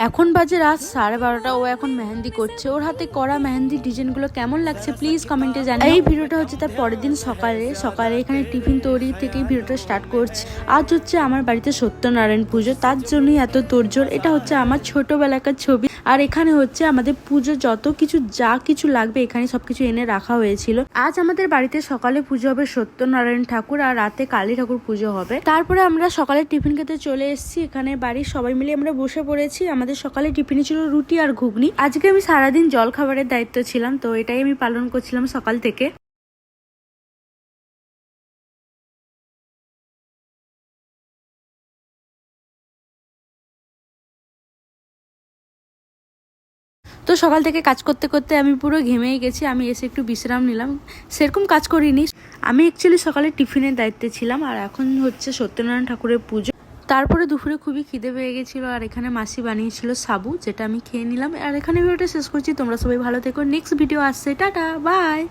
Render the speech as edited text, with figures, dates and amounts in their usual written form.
এখন বাজে রাত 12:30। ও এখন মেহেন্দি করছে। ওর হাতে করা মেহেন্দি ডিজাইনগুলো কেমন লাগছে প্লিজ কমেন্টে জানিও। এই ভিডিওটা হচ্ছে তার পরের দিন সকালে এখানে টিফিন তৈরি থেকেই ভিডিওটা স্টার্ট করছি। আজ হচ্ছে আমার বাড়িতে সত্যনারায়ণ পুজো, তার জন্যই এত তোড়জোড়। এটা হচ্ছে আমার ছোটবেলাকার ছবি। আর এখানে হচ্ছে আমাদের পুজো যত কিছু যা কিছু লাগবে এখানে সবকিছু এনে রাখা হয়েছিল। আজ আমাদের বাড়িতে সকালে পুজো হবে সত্যনারায়ণ ঠাকুর, আর রাতে কালী ঠাকুর পুজো হবে। তারপরে আমরা সকালে টিফিন খেতে চলে এসেছি। এখানে বাড়ির সবাই মিলে আমরা বসে পড়েছি। আমাদের সকালে টিফিনে ছিল রুটি আর ঘুগনি। আজকে আমি সারাদিন জল খাবারের দায়িত্ব ছিলাম, তো এটাই আমি পালন করছিলাম সকাল থেকে। তো সকাল থেকে কাজ করতে করতে আমি পুরো ঘেমেই গেছি। আমি এসে একটু বিশ্রাম নিলাম, সেরকম কাজ করিনি। আমি অ্যাকচুয়ালি সকালে টিফিনের দায়িত্বে ছিলাম, আর এখন হচ্ছে সত্যনারায়ণ ঠাকুরের পুজো। তারপরে দুপুরে খুবই খিদে পেয়ে গেছিল, আর এখানে মাসি বানিয়েছিল সাবু, যেটা আমি খেয়ে নিলাম। আর এখানে ভিডিওটা শেষ করছি। তোমরা সবাই ভালো থেকো। নেক্সট ভিডিও আসছে। Tata bye.